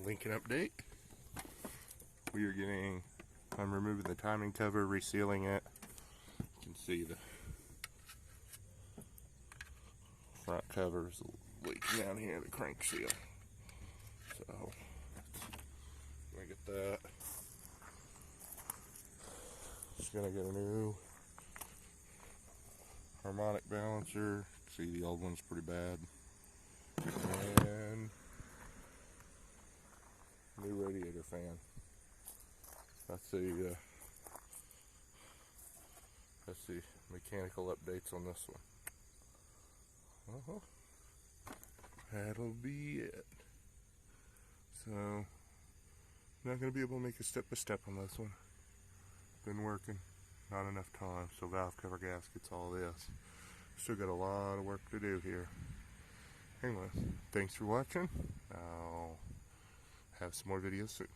Lincoln update. I'm removing the timing cover, resealing it. You can see the front cover is leaking down here, the crank seal. So, gonna get that. Just gonna get a new harmonic balancer. See, the old one's pretty bad. And new radiator fan. That's the mechanical updates on this one. That'll be it. So, not going to be able to make a step-by-step on this one. Been working, not enough time. So valve cover gaskets, all this. Still got a lot of work to do here. Anyways, thanks for watching. I'll have some more videos soon.